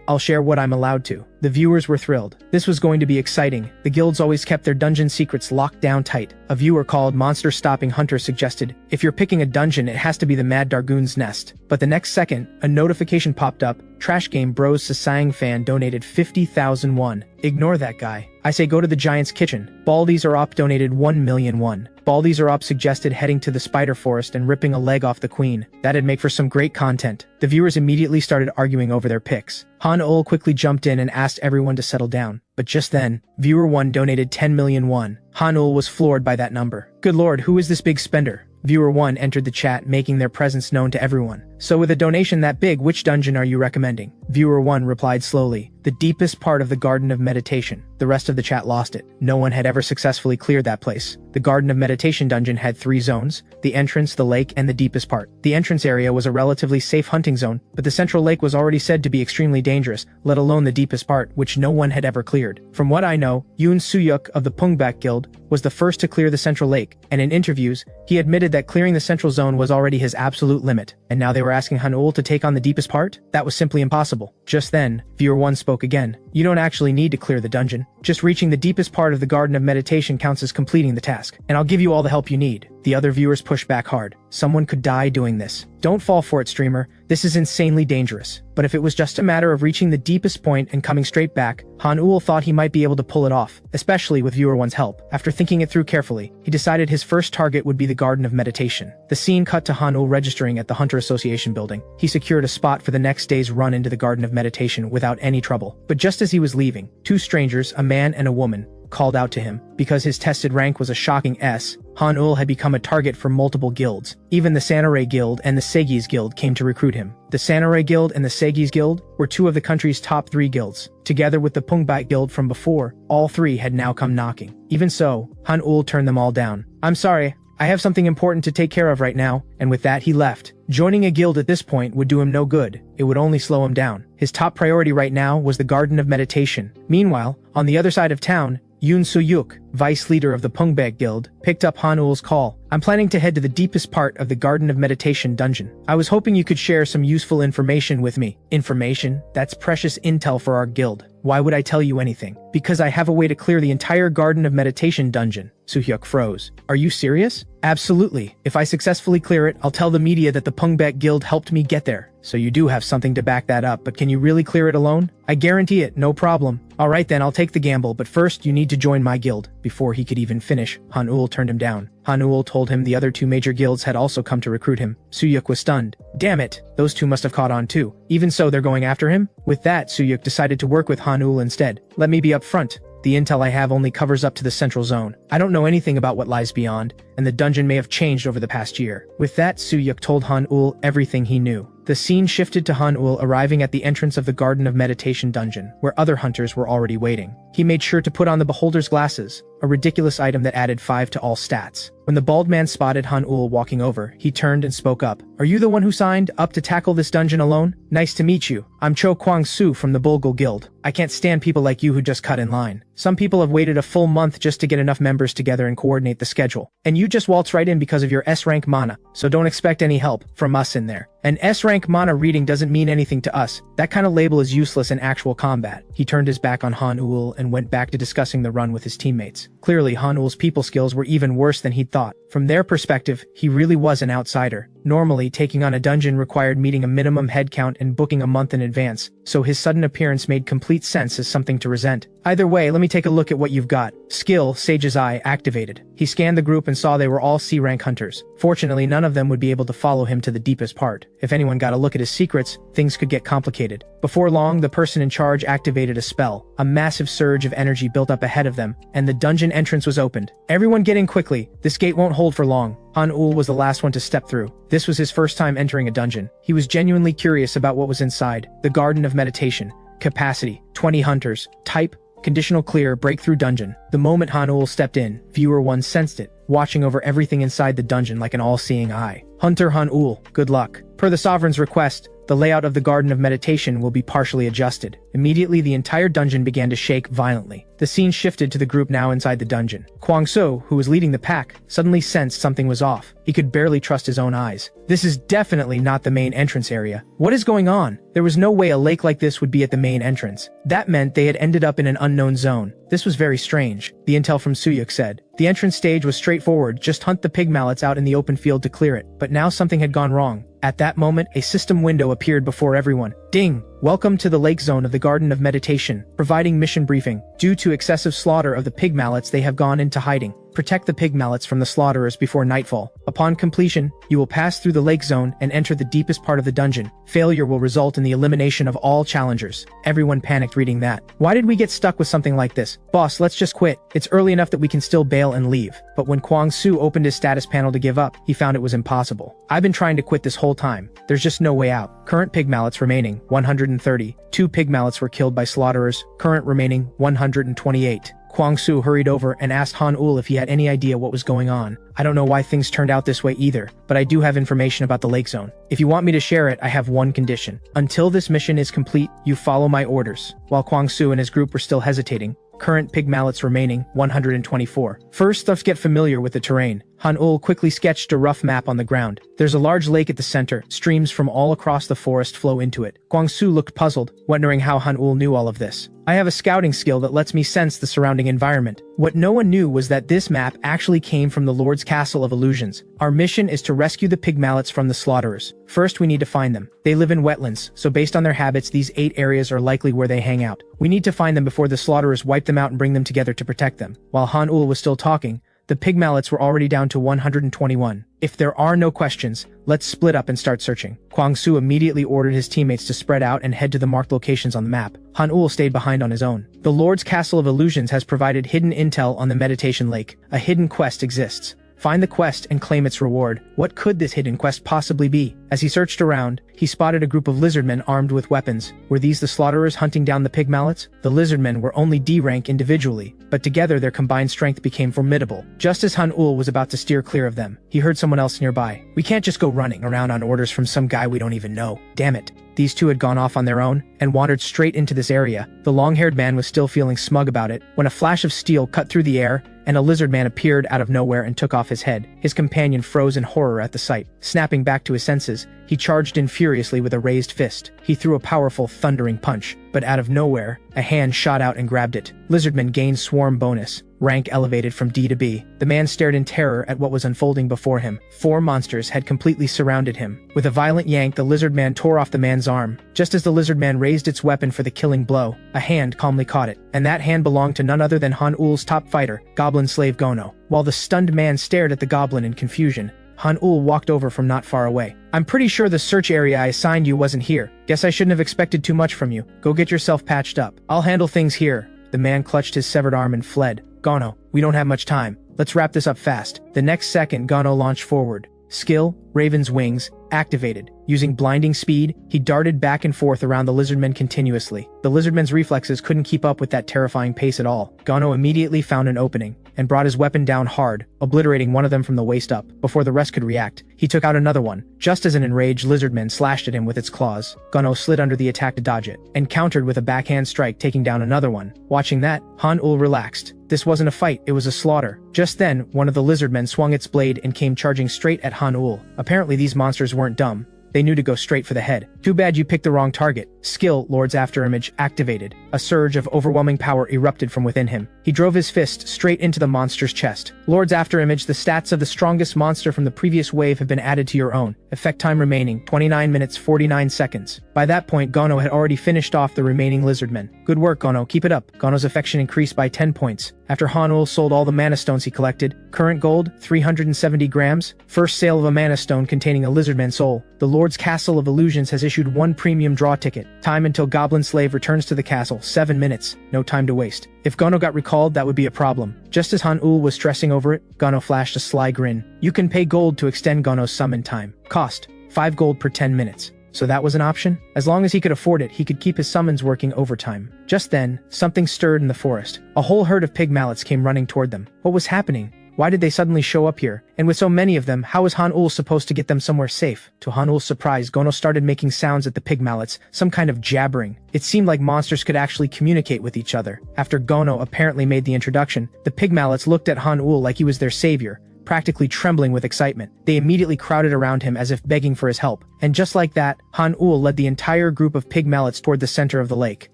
I'll share what I'm allowed to. The viewers were thrilled. This was going to be exciting. The guilds always kept their dungeon secrets locked down tight. A viewer called Monster Stopping Hunter suggested, if you're picking a dungeon, it has to be the Mad Dargoon's Nest. But the next second, a notification popped up. Trash Game Bros Sasang fan donated 50,000 won. Ignore that guy. I say go to the Giant's Kitchen. Baldies are up donated 1 million won. Baldies are up suggested heading to the spider forest and ripping a leg off the queen. That'd make for some great content. The viewers immediately started arguing over their picks. Han-ul quickly jumped in and asked everyone to settle down. But just then, viewer 1 donated 10 million won. Han-ul was floored by that number. Good lord, who is this big spender? Viewer 1 entered the chat, making their presence known to everyone. So with a donation that big, which dungeon are you recommending? Viewer 1 replied slowly, the deepest part of the Garden of Meditation. The rest of the chat lost it. No one had ever successfully cleared that place. The Garden of Meditation dungeon had 3 zones: the entrance, the lake, and the deepest part. The entrance area was a relatively safe hunting zone, but the central lake was already said to be extremely dangerous, let alone the deepest part, which no one had ever cleared. From what I know, Yoon Soo-yuk of the Pungbak Guild was the first to clear the central lake, and in interviews, he admitted that clearing the central zone was already his absolute limit. And now they were asking Han-ul to take on the deepest part? That was simply impossible. Just then, viewer 1 spoke again. You don't actually need to clear the dungeon. Just reaching the deepest part of the Garden of Meditation counts as completing the task, and I'll give you all the help you need. The other viewers pushed back hard. Someone could die doing this. Don't fall for it, streamer. This is insanely dangerous. But if it was just a matter of reaching the deepest point and coming straight back, Han-ul thought he might be able to pull it off, especially with viewer 1's help. After thinking it through carefully, he decided his first target would be the Garden of Meditation. The scene cut to Han-ul registering at the Hunter Association building. He secured a spot for the next day's run into the Garden of Meditation without any trouble. But just as he was leaving, 2 strangers, a man and a woman, called out to him. Because his tested rank was a shocking S, Han-ul had become a target for multiple guilds. Even the Samurai Guild and the Segis Guild came to recruit him. The Samurai Guild and the Segis Guild were 2 of the country's top 3 guilds. Together with the Pungbak Guild from before, all 3 had now come knocking. Even so, Han-ul turned them all down. I'm sorry, I have something important to take care of right now, and with that he left. Joining a guild at this point would do him no good. It would only slow him down. His top priority right now was the Garden of Meditation. Meanwhile, on the other side of town, Yoon Soo-yuk, vice leader of the Pungbak Guild, picked up Han-ul's call. I'm planning to head to the deepest part of the Garden of Meditation dungeon. I was hoping you could share some useful information with me. Information? That's precious intel for our guild. Why would I tell you anything? Because I have a way to clear the entire Garden of Meditation dungeon. Soo-hyuk froze. Are you serious? Absolutely. If I successfully clear it, I'll tell the media that the Pungbak Guild helped me get there. So you do have something to back that up, but can you really clear it alone? I guarantee it, no problem. Alright then, I'll take the gamble, but first you need to join my guild. Before he could even finish, Han-ul turned him down. Han-ul told him the other 2 major guilds had also come to recruit him. Soo-yuk was stunned. Damn it, those 2 must have caught on too. Even so, they're going after him? With that, Soo-yuk decided to work with Han-ul instead. Let me be upfront. The intel I have only covers up to the central zone. I don't know anything about what lies beyond, and the dungeon may have changed over the past year. With that, Soo-yuk told Han-ul everything he knew. The scene shifted to Han-ul arriving at the entrance of the Garden of Meditation dungeon, where other hunters were already waiting. He made sure to put on the beholder's glasses, a ridiculous item that added 5 to all stats. When the bald man spotted Han-ul walking over, he turned and spoke up. Are you the one who signed up to tackle this dungeon alone? Nice to meet you. I'm Cho Kwang-soo from the Bulgul Guild. I can't stand people like you who just cut in line. Some people have waited a full month just to get enough members together and coordinate the schedule. And you just waltz right in because of your S-rank mana, so don't expect any help from us in there. An S-rank mana reading doesn't mean anything to us. That kind of label is useless in actual combat. He turned his back on Han-ul and went back to discussing the run with his teammates. Clearly, Han-ul's people skills were even worse than he'd thought. From their perspective, he really was an outsider. Normally, taking on a dungeon required meeting a minimum head count and booking a month in advance, so his sudden appearance made complete sense as something to resent. Either way, let me take a look at what you've got. Skill, Sage's Eye, activated. He scanned the group and saw they were all C-rank hunters. Fortunately, none of them would be able to follow him to the deepest part. If anyone got a look at his secrets, things could get complicated. Before long, the person in charge activated a spell. A massive surge of energy built up ahead of them, and the dungeon entrance was opened. Everyone get in quickly. This gate won't hold for long. Han-Ul was the last one to step through. This was his first time entering a dungeon. He was genuinely curious about what was inside. The Garden of Meditation. Capacity, 20 hunters. Type, conditional clear, breakthrough dungeon. The moment Han-Ul stepped in, Viewer 1 sensed it, watching over everything inside the dungeon like an all-seeing eye. Hunter Han-Ul, good luck. Per the Sovereign's request, the layout of the Garden of Meditation will be partially adjusted. Immediately, the entire dungeon began to shake violently. The scene shifted to the group now inside the dungeon. Kwang So, who was leading the pack, suddenly sensed something was off. He could barely trust his own eyes. This is definitely not the main entrance area. What is going on? There was no way a lake like this would be at the main entrance. That meant they had ended up in an unknown zone. This was very strange, the intel from Suyuk said. The entrance stage was straightforward, just hunt the pig mallets out in the open field to clear it. But now something had gone wrong. At that moment, a system window appeared before everyone. Ding! Welcome to the lake zone of the Garden of Meditation, providing mission briefing. Due to excessive slaughter of the pig mallets, they have gone into hiding. Protect the pig mallets from the slaughterers before nightfall. Upon completion, you will pass through the lake zone and enter the deepest part of the dungeon. Failure will result in the elimination of all challengers. Everyone panicked reading that. Why did we get stuck with something like this? Boss, let's just quit. It's early enough that we can still bail and leave. But when Kwang Su opened his status panel to give up, he found it was impossible. I've been trying to quit this whole time. There's just no way out. Current pig mallets remaining, 130. 2 pig mallets were killed by slaughterers. Current remaining, 128. Kwang Su hurried over and asked Han-Ul if he had any idea what was going on. I don't know why things turned out this way either, but I do have information about the lake zone. If you want me to share it, I have one condition. Until this mission is complete, you follow my orders. While Kwang Su and his group were still hesitating, current pig mallets remaining, 124. First, let's get familiar with the terrain. Han-Ul quickly sketched a rough map on the ground. There's a large lake at the center. Streams from all across the forest flow into it. Kwang Su looked puzzled, wondering how Han-Ul knew all of this. I have a scouting skill that lets me sense the surrounding environment. What no one knew was that this map actually came from the Lord's Castle of Illusions. Our mission is to rescue the pig mallets from the slaughterers. First, we need to find them. They live in wetlands, so based on their habits, these 8 areas are likely where they hang out. We need to find them before the slaughterers wipe them out and bring them together to protect them. While Han-Ul was still talking, the pig mallets were already down to 121. If there are no questions, let's split up and start searching. Kwang Su immediately ordered his teammates to spread out and head to the marked locations on the map. Han-Ul stayed behind on his own. The Lord's Castle of Illusions has provided hidden intel on the Meditation Lake. A hidden quest exists. Find the quest and claim its reward. What could this hidden quest possibly be? As he searched around, he spotted a group of lizardmen armed with weapons. Were these the slaughterers hunting down the pig mallets? The lizardmen were only D rank individually, but together their combined strength became formidable. Just as Han-Ul was about to steer clear of them, he heard someone else nearby. We can't just go running around on orders from some guy we don't even know. Damn it. These two had gone off on their own and wandered straight into this area. The long-haired man was still feeling smug about it when a flash of steel cut through the air and a lizard man appeared out of nowhere and took off his head. His companion froze in horror at the sight. Snapping back to his senses, he charged in furiously with a raised fist. He threw a powerful, thundering punch, but out of nowhere, a hand shot out and grabbed it. Lizardman gained swarm bonus. Rank elevated from D to B. The man stared in terror at what was unfolding before him. 4 monsters had completely surrounded him. With a violent yank, the lizard man tore off the man's arm. Just as the lizard man raised its weapon for the killing blow, a hand calmly caught it, and that hand belonged to none other than Han-Ul's top fighter, Goblin slave Gono. While the stunned man stared at the goblin in confusion, Han-Ul walked over from not far away. I'm pretty sure the search area I assigned you wasn't here. Guess I shouldn't have expected too much from you. Go get yourself patched up. I'll handle things here. The man clutched his severed arm and fled. Gono, we don't have much time. Let's wrap this up fast. The next second, Gono launched forward. Skill, Raven's Wings, activated. Using blinding speed, he darted back and forth around the lizardmen continuously. The lizardmen's reflexes couldn't keep up with that terrifying pace at all. Gono immediately found an opening and brought his weapon down hard, obliterating one of them from the waist up. Before the rest could react, he took out another one. Just as an enraged lizardman slashed at him with its claws, Gono slid under the attack to dodge it, and countered with a backhand strike, taking down another one. Watching that, Han-Ul relaxed. This wasn't a fight, it was a slaughter. Just then, one of the lizardmen swung its blade and came charging straight at Han-Ul. Apparently these monsters weren't dumb. They knew to go straight for the head. Too bad you picked the wrong target. Skill, Lord's Afterimage, activated. A surge of overwhelming power erupted from within him. He drove his fist straight into the monster's chest. Lord's Afterimage, the stats of the strongest monster from the previous wave have been added to your own. Effect time remaining, 29 minutes 49 seconds. By that point, Gono had already finished off the remaining lizardmen. Good work, Gono, keep it up. Gono's affection increased by 10 points. After Han-Ul sold all the mana stones he collected, current gold, 370 grams, first sale of a mana stone containing a lizardman soul. The Lord's Castle of Illusions has issued one premium draw ticket. Time until Goblin Slave returns to the castle, 7 minutes. No time to waste. If Gono got recalled, that would be a problem. Just as Han-Ul was stressing over it, Gono flashed a sly grin. You can pay gold to extend Gono's summon time. Cost, 5 gold per 10 minutes. So that was an option? As long as he could afford it, he could keep his summons working overtime. Just then, something stirred in the forest. A whole herd of pig mallets came running toward them. What was happening? Why did they suddenly show up here? And with so many of them, how was Han-Ul supposed to get them somewhere safe? To Han-Ul's surprise, Gono started making sounds at the pig mallets, some kind of jabbering. It seemed like monsters could actually communicate with each other. After Gono apparently made the introduction, the pig mallets looked at Han-Ul like he was their savior, practically trembling with excitement. They immediately crowded around him as if begging for his help. And just like that, Han-Ul led the entire group of pig mallets toward the center of the lake.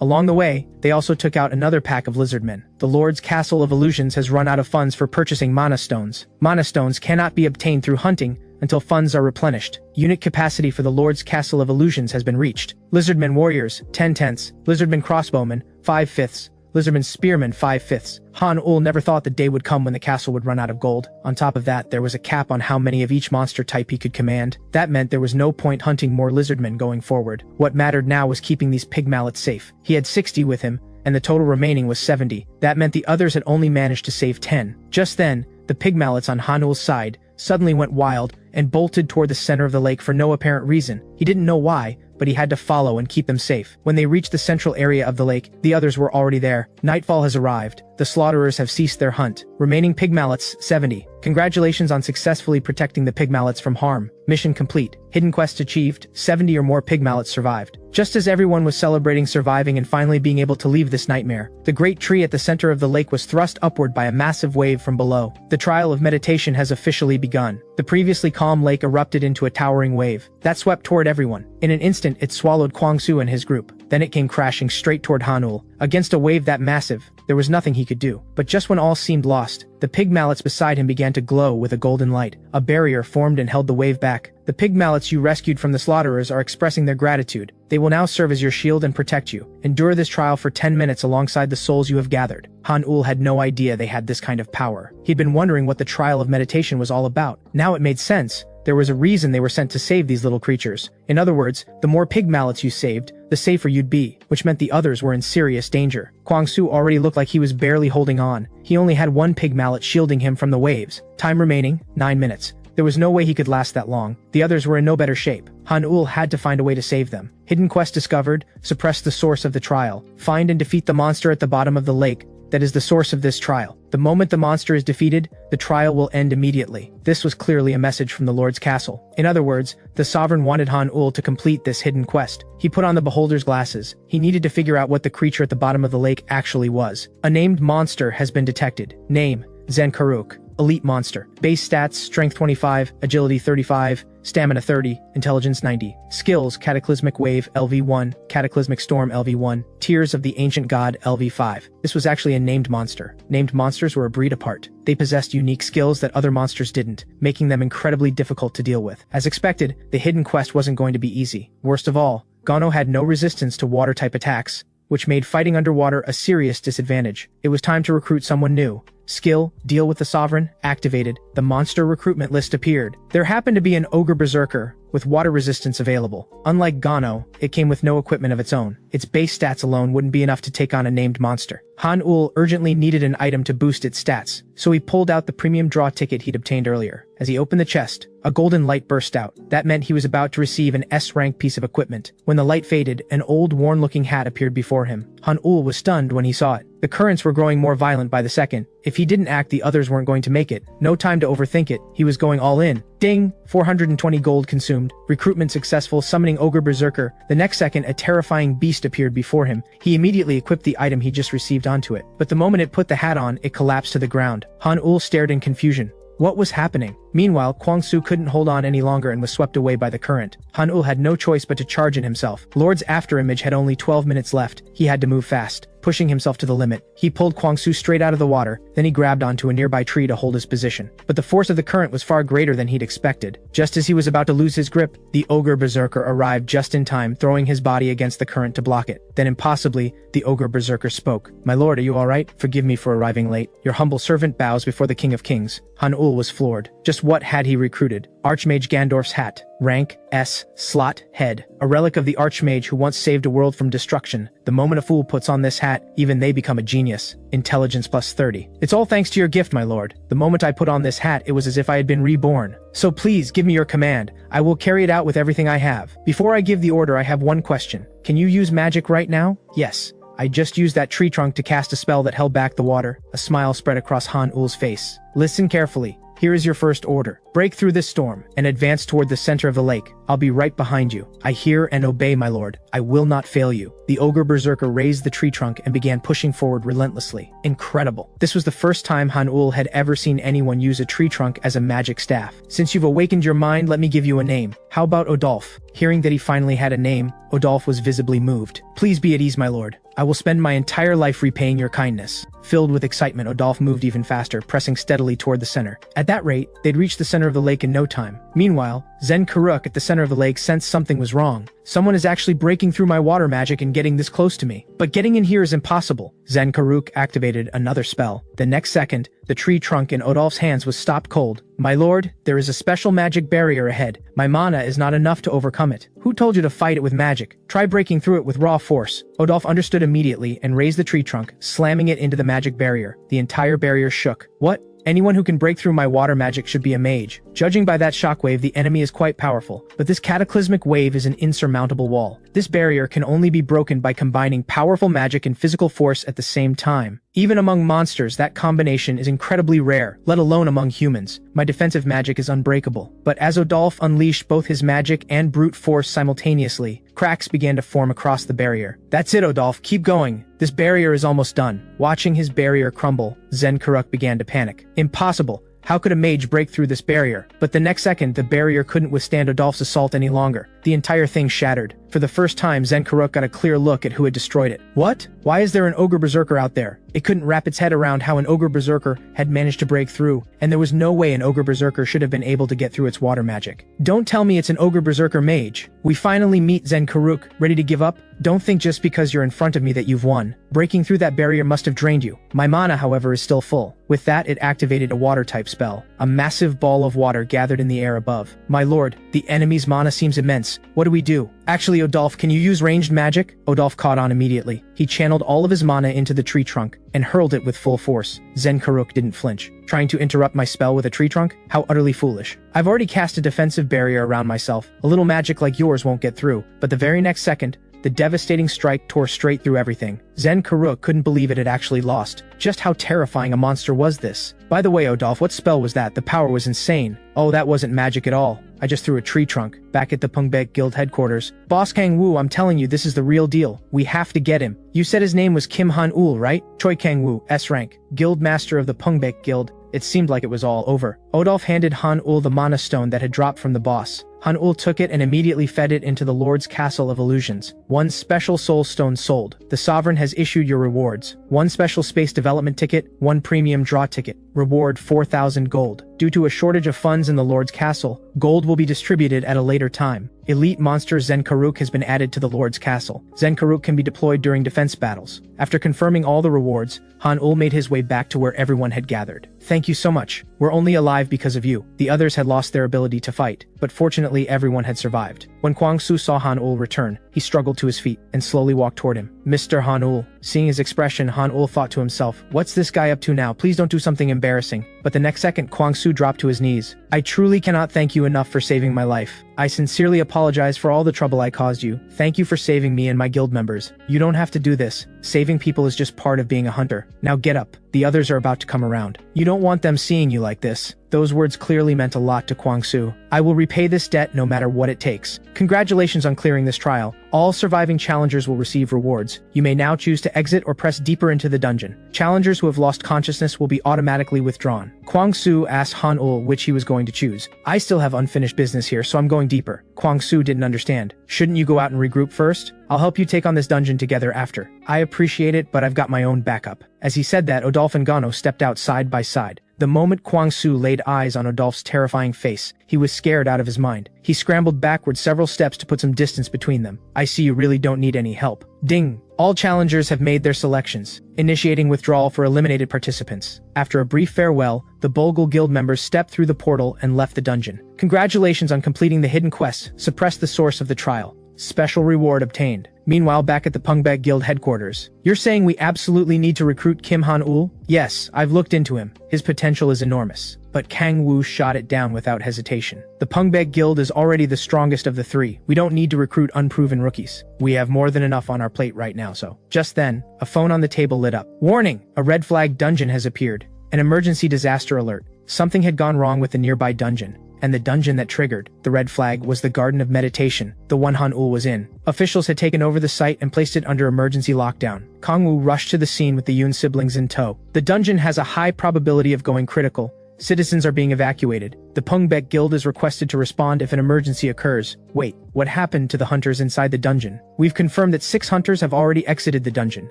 Along the way, they also took out another pack of lizardmen. The Lord's Castle of Illusions has run out of funds for purchasing mana stones. Mana stones cannot be obtained through hunting until funds are replenished. Unit capacity for the Lord's Castle of Illusions has been reached. Lizardmen warriors, 10/10, lizardmen crossbowmen, 5/5, lizardmen spearmen, 5/5. Han-Ul never thought the day would come when the castle would run out of gold. On top of that, there was a cap on how many of each monster type he could command. That meant there was no point hunting more lizardmen going forward. What mattered now was keeping these pig mallets safe. He had 60 with him, and the total remaining was 70. That meant the others had only managed to save 10. Just then, the pig mallets on Han-Ul's side suddenly went wild and bolted toward the center of the lake for no apparent reason. He didn't know why, but he had to follow and keep them safe. When they reached the central area of the lake, the others were already there. Nightfall has arrived. The slaughterers have ceased their hunt. Remaining pig mallets, 70. Congratulations on successfully protecting the pig mallets from harm. Mission complete. Hidden quest achieved. 70 or more pig mallets survived. Just as everyone was celebrating surviving and finally being able to leave this nightmare, the great tree at the center of the lake was thrust upward by a massive wave from below. The trial of meditation has officially begun. The previously calm lake erupted into a towering wave that swept toward everyone. In an instant, it swallowed Kwangsu and his group. Then it came crashing straight toward Han-Ul. Against a wave that massive, there was nothing he could do. But just when all seemed lost, the pig mallets beside him began to glow with a golden light. A barrier formed and held the wave back. The pig mallets you rescued from the slaughterers are expressing their gratitude. They will now serve as your shield and protect you. Endure this trial for 10 minutes alongside the souls you have gathered. Han-Ul had no idea they had this kind of power. He'd been wondering what the trial of meditation was all about. Now it made sense. There was a reason they were sent to save these little creatures. In other words, the more pig mallets you saved, the safer you'd be, which meant the others were in serious danger. Kwangsu already looked like he was barely holding on. He only had one pig mallet shielding him from the waves. Time remaining, 9 minutes. There was no way he could last that long. The others were in no better shape. Han-Ul had to find a way to save them. Hidden quest discovered, suppress the source of the trial. Find and defeat the monster at the bottom of the lake that is the source of this trial. The moment the monster is defeated, the trial will end immediately. This was clearly a message from the Lord's castle. In other words, the sovereign wanted Han-Ul to complete this hidden quest. He put on the beholder's glasses. He needed to figure out what the creature at the bottom of the lake actually was. A named monster has been detected. Name, Zenkaruk. Elite monster. Base stats, strength 25, agility 35, stamina 30, intelligence 90. Skills, cataclysmic wave LV1, cataclysmic storm LV1, tears of the ancient god LV5. This was actually a named monster. Named monsters were a breed apart. They possessed unique skills that other monsters didn't, making them incredibly difficult to deal with. As expected, the hidden quest wasn't going to be easy. Worst of all, Gono had no resistance to water-type attacks, which made fighting underwater a serious disadvantage. It was time to recruit someone new. Skill, deal with the sovereign, activated. The monster recruitment list appeared. There happened to be an ogre berserker with water resistance available. Unlike Gono, it came with no equipment of its own. Its base stats alone wouldn't be enough to take on a named monster. Han-Ul urgently needed an item to boost its stats, so he pulled out the premium draw ticket he'd obtained earlier. As he opened the chest, a golden light burst out. That meant he was about to receive an S-rank piece of equipment. When the light faded, an old, worn-looking hat appeared before him. Han-Ul was stunned when he saw it. The currents were growing more violent by the second. If he didn't act, the others weren't going to make it. No time to overthink it. He was going all in. Ding! 420 gold consumed. Recruitment successful, summoning Ogre Berserker. The next second, a terrifying beast appeared before him. He immediately equipped the item he just received onto it. But the moment it put the hat on, it collapsed to the ground. Han-Ul stared in confusion. What was happening? Meanwhile, Kwang Su couldn't hold on any longer and was swept away by the current. Han Ul had no choice but to charge in himself. Lord's afterimage had only 12 minutes left. He had to move fast. Pushing himself to the limit, he pulled Kwang Su straight out of the water, then he grabbed onto a nearby tree to hold his position. But the force of the current was far greater than he'd expected. Just as he was about to lose his grip, the ogre berserker arrived just in time, throwing his body against the current to block it. Then impossibly, the ogre berserker spoke. "My lord, are you alright? Forgive me for arriving late. Your humble servant bows before the King of Kings." Han Ul was floored. Just what had he recruited? Archmage Gandorf's hat. Rank S. Slot head. A relic of the Archmage who once saved a world from destruction. The moment a fool puts on this hat, even they become a genius. Intelligence plus 30. It's all thanks to your gift, my lord. The moment I put on this hat, it was as if I had been reborn. So please, give me your command. I will carry it out with everything I have. Before I give the order, I have one question. Can you use magic right now? Yes. I just used that tree trunk to cast a spell that held back the water. A smile spread across Han Ul's face. Listen carefully. Here is your first order. Break through this storm and advance toward the center of the lake. I'll be right behind you. I hear and obey, my lord. I will not fail you. The ogre berserker raised the tree trunk and began pushing forward relentlessly. Incredible. This was the first time Han Ul had ever seen anyone use a tree trunk as a magic staff. Since you've awakened your mind, let me give you a name. How about Odolph? Hearing that he finally had a name, Odolph was visibly moved. Please be at ease, my lord. I will spend my entire life repaying your kindness. Filled with excitement, Odolph moved even faster, pressing steadily toward the center. At that rate, they'd reach the center of the lake in no time. Meanwhile, Zen Karuk at the center of the lake sensed something was wrong. Someone is actually breaking through my water magic and getting this close to me. But getting in here is impossible. Zen Karuk activated another spell. The next second, the tree trunk in Odolph's hands was stopped cold. My lord, there is a special magic barrier ahead. My mana is not enough to overcome it. Who told you to fight it with magic? Try breaking through it with raw force. Odolph understood immediately and raised the tree trunk, slamming it into the magic barrier. The entire barrier shook. What? Anyone who can break through my water magic should be a mage. Judging by that shockwave, the enemy is quite powerful, but this cataclysmic wave is an insurmountable wall. This barrier can only be broken by combining powerful magic and physical force at the same time. Even among monsters, that combination is incredibly rare, let alone among humans. My defensive magic is unbreakable. But as Odolph unleashed both his magic and brute force simultaneously, cracks began to form across the barrier. That's it, Odolph, keep going. This barrier is almost done. Watching his barrier crumble, Zen Karuk began to panic. Impossible. How could a mage break through this barrier? But the next second, the barrier couldn't withstand Odolph's assault any longer. The entire thing shattered. For the first time, Zen Karuk got a clear look at who had destroyed it. What? Why is there an ogre berserker out there? It couldn't wrap its head around how an ogre berserker had managed to break through, and there was no way an ogre berserker should have been able to get through its water magic. Don't tell me it's an ogre berserker mage. We finally meet Zen Karuk. Ready to give up? Don't think just because you're in front of me that you've won. Breaking through that barrier must have drained you. My mana, however, is still full. With that, it activated a water-type spell. A massive ball of water gathered in the air above. My lord, the enemy's mana seems immense. What do we do? Actually, Odolph, can you use ranged magic? Odolph caught on immediately. He channeled all of his mana into the tree trunk and hurled it with full force. Zen Karuk didn't flinch. Trying to interrupt my spell with a tree trunk? How utterly foolish. I've already cast a defensive barrier around myself. A little magic like yours won't get through. But the very next second, the devastating strike tore straight through everything. Zen Karuk couldn't believe it had actually lost. Just how terrifying a monster was this? By the way, Odolph, what spell was that? The power was insane. Oh, that wasn't magic at all. I just threw a tree trunk. Back at the Pungbek Guild headquarters. Boss Kang Wu, I'm telling you, this is the real deal. We have to get him. You said his name was Kim Han Ul, right? Choi Kang Wu, S rank. Guild master of the Pungbek Guild. It seemed like it was all over. Odolph handed Han Ul the mana stone that had dropped from the boss. Han Ul took it and immediately fed it into the Lord's Castle of Illusions. 1 special soul stone sold. The Sovereign has issued your rewards. 1 special space development ticket, 1 premium draw ticket. Reward 4,000 gold. Due to a shortage of funds in the Lord's Castle, gold will be distributed at a later time. Elite monster Zen Karuk has been added to the Lord's Castle. Zen Karuk can be deployed during defense battles. After confirming all the rewards, Han Ul made his way back to where everyone had gathered. Thank you so much. We're only alive because of you. The others had lost their ability to fight, but fortunately everyone had survived. When Kwang Su saw Han Ul return, he struggled to his feet and slowly walked toward him. Mr. Han Ul. Seeing his expression, Han Ul thought to himself, what's this guy up to now? Please don't do something embarrassing. But the next second, Kwang Su dropped to his knees. I truly cannot thank you enough for saving my life. I sincerely apologize for all the trouble I caused you. Thank you for saving me and my guild members. You don't have to do this. Saving people is just part of being a hunter. Now get up. The others are about to come around. You don't want them seeing you like this. Those words clearly meant a lot to Kwang Su. I will repay this debt no matter what it takes. Congratulations on clearing this trial. All surviving challengers will receive rewards. You may now choose to exit or press deeper into the dungeon. Challengers who have lost consciousness will be automatically withdrawn. Kwang Su asked Han Ul which he was going to choose. I still have unfinished business here, so I'm going deeper. Kwang Su didn't understand. Shouldn't you go out and regroup first? I'll help you take on this dungeon together after. I appreciate it, but I've got my own backup. As he said that, Odolph and Gano stepped out side by side. The moment Kwang Su laid eyes on Odolph's terrifying face, he was scared out of his mind. He scrambled backward several steps to put some distance between them. I see you really don't need any help. Ding! All challengers have made their selections, initiating withdrawal for eliminated participants. After a brief farewell, the Bulgul Guild members stepped through the portal and left the dungeon. Congratulations on completing the hidden quest. Suppress the source of the trial. Special reward obtained. Meanwhile, back at the Pungbeg Guild headquarters. You're saying we absolutely need to recruit Kim Han-ul? Yes, I've looked into him. His potential is enormous. But Kang Wu shot it down without hesitation. The Pungbeg Guild is already the strongest of the three. We don't need to recruit unproven rookies. We have more than enough on our plate right now, so. Just then, a phone on the table lit up. Warning! A red flag dungeon has appeared. An emergency disaster alert. Something had gone wrong with the nearby dungeon. And the dungeon that triggered the red flag was the Garden of Meditation, the one Han-ul was in. Officials had taken over the site and placed it under emergency lockdown. Kang Wu rushed to the scene with the Yun siblings in tow. The dungeon has a high probability of going critical. Citizens are being evacuated. The Pungbeg Guild is requested to respond if an emergency occurs. Wait, what happened to the hunters inside the dungeon? We've confirmed that 6 hunters have already exited the dungeon.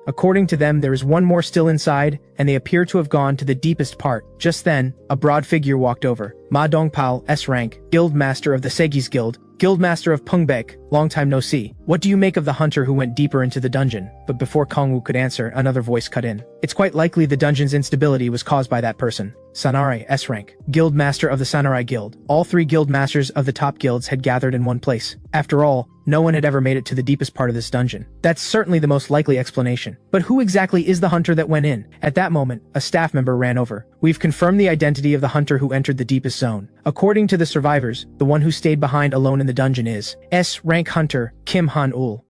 According to them, there is one more still inside, and they appear to have gone to the deepest part. Just then, a broad figure walked over. Ma Dongpal, S rank, Guild Master of the Segis Guild, Guildmaster of Pungbeg, long time no see. What do you make of the hunter who went deeper into the dungeon? But before Kang Wu could answer, another voice cut in. It's quite likely the dungeon's instability was caused by that person. Sanare, S rank, Guildmaster of the Sanare Guild. All 3 guild masters of the top guilds had gathered in one place. After all, no one had ever made it to the deepest part of this dungeon. That's certainly the most likely explanation. But who exactly is the hunter that went in? At that moment, a staff member ran over. We've confirmed the identity of the hunter who entered the deepest zone. According to the survivors, the one who stayed behind alone in the dungeon is S rank hunter Kim Han-ul.